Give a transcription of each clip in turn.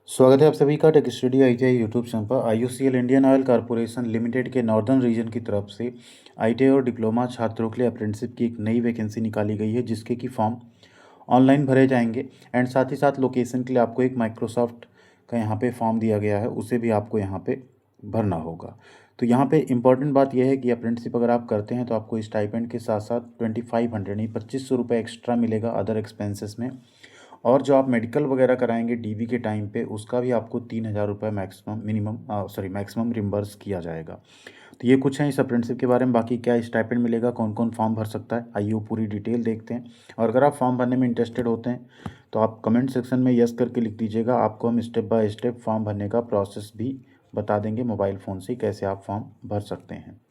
स्वागत है आप सभी का tech study ITI YouTube channel पर। IUCL Indian oil corporation limited के नॉर्दर्न रीजन की तरफ से आईटीआई और डिप्लोमा छात्रों के लिए अप्रेंटिसशिप की एक नई वैकेंसी निकाली गई है, जिसके कि फॉर्म ऑनलाइन भरे जाएंगे। एंड साथ ही साथ लोकेशन के लिए आपको एक माइक्रोसॉफ्ट का यहाँ पे फॉर्म दिया गया है, उसे भी आपको यहाँ पे भरना होगा। तो यहाँ पे इम्पॉर्टेंट बात यह है कि अप्रेंटिसशिप अगर आप करते हैं तो आपको स्टाइपेंड के साथ साथ 2500 नहीं 2500 रुपये एक्स्ट्रा मिलेगा अदर एक्सपेंसेस में। और जो आप मेडिकल वगैरह कराएंगे डीवी के टाइम पे, उसका भी आपको 3000 रुपये मैक्सिमम रिम्बर्स किया जाएगा। तो ये कुछ है इस अप्रेंटिसशिप के बारे में। बाकी क्या स्टाइपेंड मिलेगा, कौन कौन फॉर्म भर सकता है, आइए वो पूरी डिटेल देखते हैं। और अगर आप फॉर्म भरने में इंटरेस्टेड होते हैं तो आप कमेंट सेक्शन में यस करके लिख दीजिएगा। आपको हम स्टेप बाय स्टेप फॉर्म भरने का प्रोसेस भी बता देंगे मोबाइल फ़ोन से कैसे आप फॉर्म भर सकते हैं।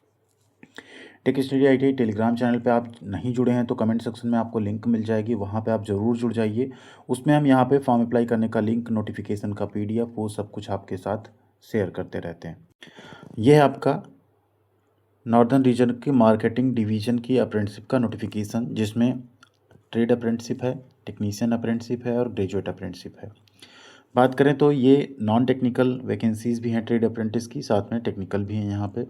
Tech study ITI Telegram channel पे आप नहीं जुड़े हैं तो कमेंट सेक्शन में आपको लिंक मिल जाएगी, वहाँ पे आप ज़रूर जुड़ जाइए। उसमें हम यहाँ पे फॉर्म अप्लाई करने का लिंक, नोटिफिकेशन का पीडीएफ, वो सब कुछ आपके साथ शेयर करते रहते हैं। यह है आपका नॉर्दर्न रीजन की मार्केटिंग डिवीज़न की अप्रेंटिसशिप का नोटिफिकेशन, जिसमें ट्रेड अप्रेंटिसशिप है, टेक्नीशियन अप्रेंटिसशिप है और ग्रेजुएट अप्रेंटिसशिप है। बात करें तो ये नॉन टेक्निकल वैकेंसीज़ भी हैं ट्रेड अप्रेंटिस की, साथ में टेक्निकल भी हैं यहाँ पे,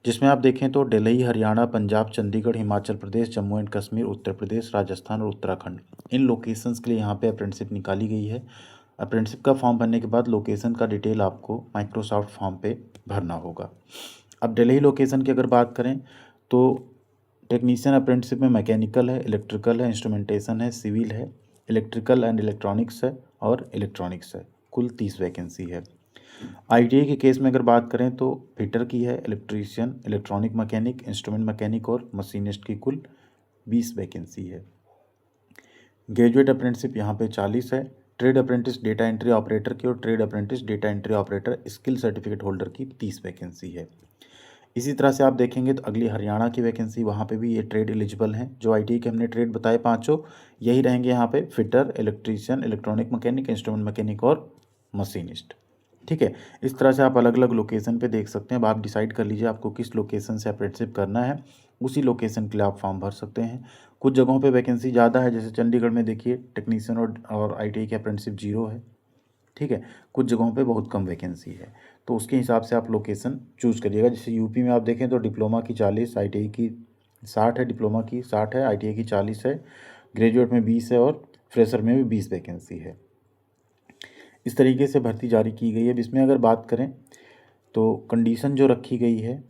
जिसमें आप देखें तो दिल्ली, हरियाणा, पंजाब, चंडीगढ़, हिमाचल प्रदेश, जम्मू एंड कश्मीर, उत्तर प्रदेश, राजस्थान और उत्तराखंड, इन लोकेशंस के लिए यहाँ पे अप्रेंटिसशिप निकाली गई है। अप्रेंटिसशिप का फॉर्म भरने के बाद लोकेशन का डिटेल आपको माइक्रोसॉफ्ट फॉर्म पे भरना होगा। अब दिल्ली लोकेशन की अगर बात करें तो टेक्नीशियन अप्रेंटिसशिप में मैकेनिकल है, इलेक्ट्रिकल है, इंस्ट्रूमेंटेशन है, सिविल है, इलेक्ट्रिकल एंड इलेक्ट्रॉनिक्स है और इलेक्ट्रॉनिक्स है। कुल 30 वैकेंसी है। आईटीआई के केस में अगर बात करें तो फिटर की है, electrician, electronic mechanic, instrument mechanic और मशीनिस्ट की कुल 20 वैकेंसी है। ग्रेजुएट अप्रेंटिसशिप यहाँ पे 40 है। Trade apprentice data entry operator की और trade apprentice data entry operator skill certificate holder की 30 वैकेंसी है। इसी तरह से आप देखेंगे तो अगली हरियाणा की वैकेंसी, वहाँ पे भी ये ट्रेड एलिजिबल हैं। जो आईटीआई के हमने ट्रेड बताए पाँचों, यही रहेंगे यहाँ पे: fitter, electrician, electronic mechanic, instrument mechanic और मशीनिस्ट। ठीक है, इस तरह से आप अलग अलग लोकेशन पे देख सकते हैं। अब आप डिसाइड कर लीजिए आपको किस लोकेशन से अप्रेंटिसशिप करना है, उसी लोकेशन के लिए आप फॉर्म भर सकते हैं। कुछ जगहों पे वैकेंसी ज़्यादा है, जैसे चंडीगढ़ में देखिए टेक्नीशियन और आईटीआई की अप्रेंटिसशिप 0 है। ठीक है, कुछ जगहों पे बहुत कम वैकेंसी है, तो उसके हिसाब से आप लोकेशन चूज़ करिएगा। जैसे यूपी में आप देखें तो डिप्लोमा की 40, आईटीआई की 60 है, डिप्लोमा की 60 है, आईटीआई की 40 है, ग्रेजुएट में 20 है और फ्रेशर में भी 20 वैकेंसी है। इस तरीके से भर्ती जारी की गई है। अब इसमें अगर बात करें तो कंडीशन जो रखी गई है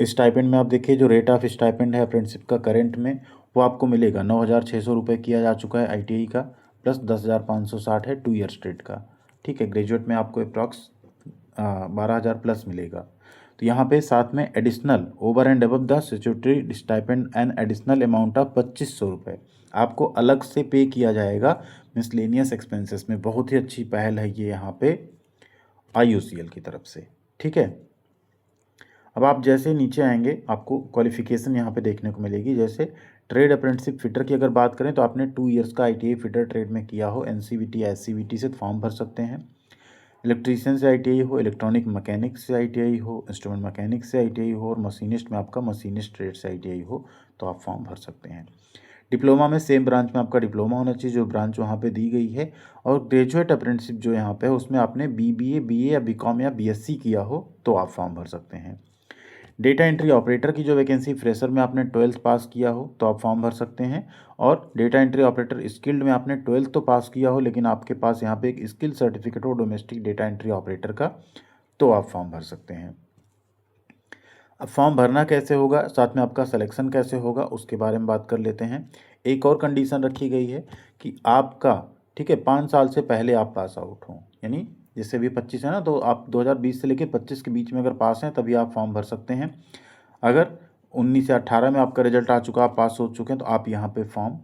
स्टाइपेंड में, आप देखिए जो रेट ऑफ स्टाइपेंड है अप्रेंटिसशिप का करंट में, वो आपको मिलेगा 9600 रुपये किया जा चुका है आईटीआई का, प्लस 10,560 है 2 ईयर स्ट्रेट का। ठीक है, ग्रेजुएट में आपको अप्रॉक्स 12,000 प्लस मिलेगा। तो यहाँ पे साथ में additional over and above the statutory stipend and additional amount of 2500 रुपये आपको अलग से पे किया जाएगा मिसलेनियस एक्सपेंसेस में। बहुत ही अच्छी पहल है ये यहाँ पे आईयूसीएल की तरफ से। ठीक है, अब आप जैसे नीचे आएंगे आपको क्वालिफिकेशन यहाँ पे देखने को मिलेगी। जैसे ट्रेड अप्रेंटिसशिप फिटर की अगर बात करें तो आपने 2 ईयर्स का आईटीआई फिटर ट्रेड में किया हो, एनसीवीटी एससीवीटी से फॉर्म भर सकते हैं। इलेक्ट्रीशियन से आईटीआई हो, इलेक्ट्रॉनिक मैकेनिक से आईटीआई हो, इंस्ट्रूमेंट मैकेनिक से आईटीआई हो और मशीनिस्ट में आपका मशीनिस्ट ट्रेड से आईटीआई हो, तो आप फॉर्म भर सकते हैं। डिप्लोमा में सेम ब्रांच में आपका डिप्लोमा होना चाहिए जो ब्रांच वहाँ पे दी गई है। और ग्रेजुएट अप्रेंटिसशिप जो यहाँ पे है उसमें आपने बीबीए, बीए या बीकॉम या बीएससी किया हो तो आप फॉर्म भर सकते हैं। डेटा एंट्री ऑपरेटर की जो वैकेंसी, फ्रेशर में आपने 12th पास किया हो तो आप फॉर्म भर सकते हैं। और डेटा एंट्री ऑपरेटर स्किल्ड में आपने 12th तो पास किया हो लेकिन आपके पास यहाँ पे एक स्किल सर्टिफिकेट हो डोमेस्टिक डेटा एंट्री ऑपरेटर का, तो आप फॉर्म भर सकते हैं। अब फॉर्म भरना कैसे होगा, साथ में आपका सिलेक्शन कैसे होगा, उसके बारे में बात कर लेते हैं। एक और कंडीशन रखी गई है कि आपका, ठीक है, 5 साल से पहले आप पास आउट हों, यानी जैसे भी 25 है ना, तो आप 2020 से लेकर 25 के बीच में अगर पास हैं तभी आप फॉर्म भर सकते हैं। अगर 19 या 18 में आपका रिजल्ट आ चुका, आप पास हो चुके हैं, तो आप यहाँ पे फॉर्म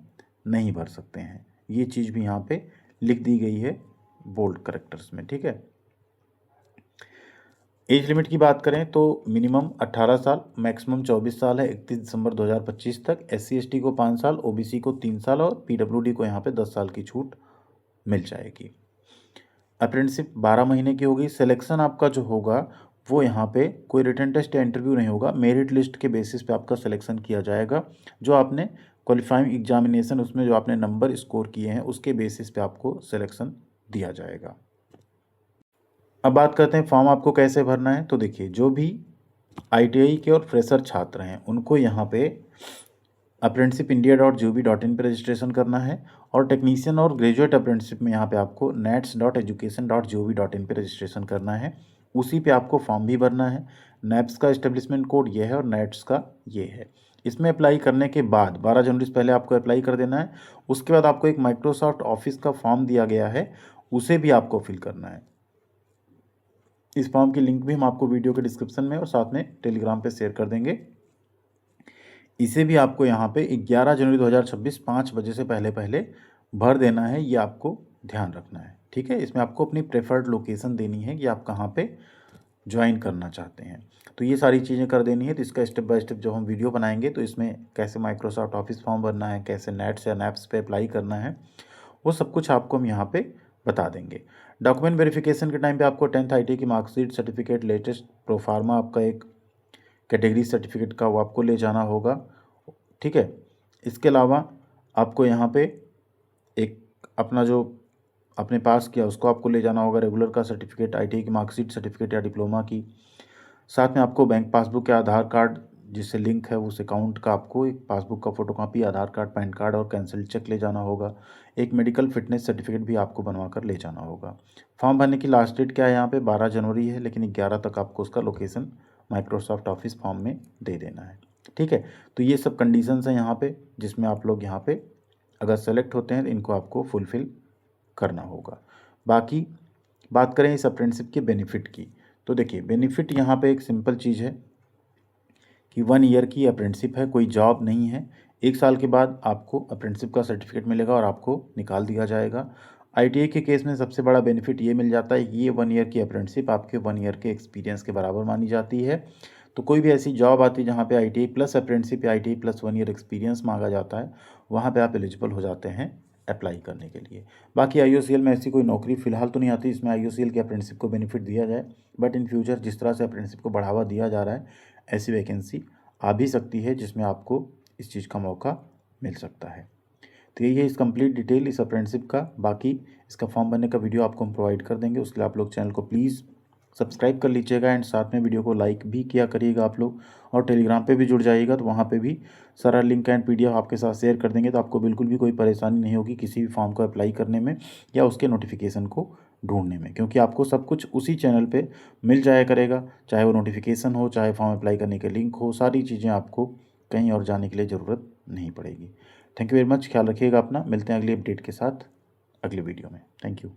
नहीं भर सकते हैं। ये चीज़ भी यहाँ पे लिख दी गई है बोल्ड करेक्टर्स में। ठीक है, एज लिमिट की बात करें तो मिनिमम 18 साल, मैक्सिमम 24 साल है 31 दिसंबर 2025 तक। SC/ST को 5 साल, OBC को 3 साल और PWD को यहाँ पे 10 साल की छूट मिल जाएगी। अप्रेंटिसशिप 12 महीने की होगी। सिलेक्शन आपका जो होगा वो यहाँ पे कोई रिटन टेस्ट या इंटरव्यू नहीं होगा, मेरिट लिस्ट के बेसिस पे आपका सिलेक्शन किया जाएगा। जो आपने क्वालिफाइंग एग्जामिनेशन उसमें जो आपने नंबर स्कोर किए हैं उसके बेसिस पे आपको सिलेक्शन दिया जाएगा। अब बात करते हैं फॉर्म आपको कैसे भरना है। तो देखिए, जो भी ITI के और फ्रेशर छात्र हैं उनको यहाँ पे apprenticeindia.gov.in पे रजिस्ट्रेशन करना है, और टेक्नीशियन और ग्रेजुएट अप्रेंटिसशिप में यहाँ पे आपको nats.education.gov.in पे रजिस्ट्रेशन करना है। उसी पे आपको फॉर्म भी भरना है। NAPS का एस्टेब्लिशमेंट कोड ये है और नेट्स का ये है। इसमें अप्लाई करने के बाद 12 जनवरी से पहले आपको अप्लाई कर देना है। उसके बाद आपको एक माइक्रोसॉफ्ट ऑफिस का फॉर्म दिया गया है, उसे भी आपको फिल करना है। इस फॉर्म की लिंक भी हम आपको वीडियो के डिस्क्रिप्शन में और साथ में टेलीग्राम पे शेयर कर देंगे। इसे भी आपको यहाँ पे 11 जनवरी 2026 5 बजे से पहले पहले भर देना है, ये आपको ध्यान रखना है। ठीक है, इसमें आपको अपनी प्रेफर्ड लोकेशन देनी है कि आप कहाँ पे ज्वाइन करना चाहते हैं। तो ये सारी चीज़ें कर देनी है। तो इसका स्टेप बाय स्टेप जब हम वीडियो बनाएंगे तो इसमें कैसे माइक्रोसॉफ्ट ऑफिस फॉर्म भरना है, कैसे नेट्स या नैप्स पे अप्लाई करना है, वो सब कुछ आपको हम यहाँ पे बता देंगे। डॉक्यूमेंट वेरिफिकेशन के टाइम पे आपको 10th ITI की मार्कशीट, सर्टिफिकेट, लेटेस्ट प्रोफार्मा आपका एक कैटेगरी सर्टिफिकेट का वो आपको ले जाना होगा। ठीक है, इसके अलावा आपको यहाँ पे एक अपना जो आपने पास किया उसको आपको ले जाना होगा, रेगुलर का सर्टिफिकेट, ITI की मार्कशीट, सर्टिफिकेट या डिप्लोमा की। साथ में आपको बैंक पासबुक या आधार कार्ड जिससे लिंक है उस अकाउंट का आपको एक पासबुक का फोटोकॉपी, आधार कार्ड, पैन कार्ड और कैंसिल चेक ले जाना होगा। एक मेडिकल फिटनेस सर्टिफिकेट भी आपको बनवा कर ले जाना होगा। फॉर्म भरने की लास्ट डेट क्या है यहाँ पे 12 जनवरी है, लेकिन 11 तक आपको उसका लोकेशन माइक्रोसॉफ्ट ऑफिस फॉर्म में दे देना है। ठीक है, तो ये सब कंडीशंस हैं यहाँ पे, जिसमें आप लोग यहाँ पे अगर सेलेक्ट होते हैं तो इनको आपको फुलफ़िल करना होगा। बाकी बात करें इस अप्रेंटिसशिप के बेनिफिट की, तो देखिए बेनिफिट यहाँ पे एक सिंपल चीज़ है कि 1 ईयर की अप्रेंटिसशिप है, कोई जॉब नहीं है। 1 साल के बाद आपको अप्रेंटिसशिप का सर्टिफिकेट मिलेगा और आपको निकाल दिया जाएगा। ITI के केस में सबसे बड़ा बेनिफिट ये मिल जाता है कि ये 1 ईयर की अप्रेंटिसशिप आपके 1 ईयर के एक्सपीरियंस के बराबर मानी जाती है। तो कोई भी ऐसी जॉब आती है जहाँ पे ITI प्लस अप्रेंटिसशिप या ITI प्लस 1 ईयर एक्सपीरियंस मांगा जाता है, वहाँ पे आप एलिजिबल हो जाते हैं अप्लाई करने के लिए। बाकी IOCL में ऐसी कोई नौकरी फ़िलहाल तो नहीं आती इसमें IOCL के अप्रेंटिसशिप को बेनिफिट दिया जाए, बट इन फ्यूचर जिस तरह से अप्रेंटिसशिप को बढ़ावा दिया जा रहा है, ऐसी वैकेंसी आ भी सकती है जिसमें आपको इस चीज़ का मौका मिल सकता है। तो यही है इस कंप्लीट डिटेल इस अप्रेंटिसशिप का। बाकी इसका फॉर्म भरने का वीडियो आपको हम प्रोवाइड कर देंगे, उसके लिए आप लोग चैनल को प्लीज़ सब्सक्राइब कर लीजिएगा एंड साथ में वीडियो को लाइक भी किया करिएगा आप लोग, और टेलीग्राम पे भी जुड़ जाइएगा, तो वहाँ पे भी सारा लिंक एंड PDF आपके साथ शेयर कर देंगे, तो आपको बिल्कुल भी कोई परेशानी नहीं होगी किसी भी फॉर्म को अप्लाई करने में या उसके नोटिफिकेशन को ढूंढने में, क्योंकि आपको सब कुछ उसी चैनल पे मिल जाया करेगा। चाहे वो नोटिफिकेशन हो, चाहे फॉर्म अप्लाई करने के लिंक हो, सारी चीज़ें आपको कहीं और जाने के लिए ज़रूरत नहीं पड़ेगी। थैंक यू वेरी मच, ख्याल रखिएगा अपना। मिलते हैं अगली अपडेट के साथ अगले वीडियो में। Thank you.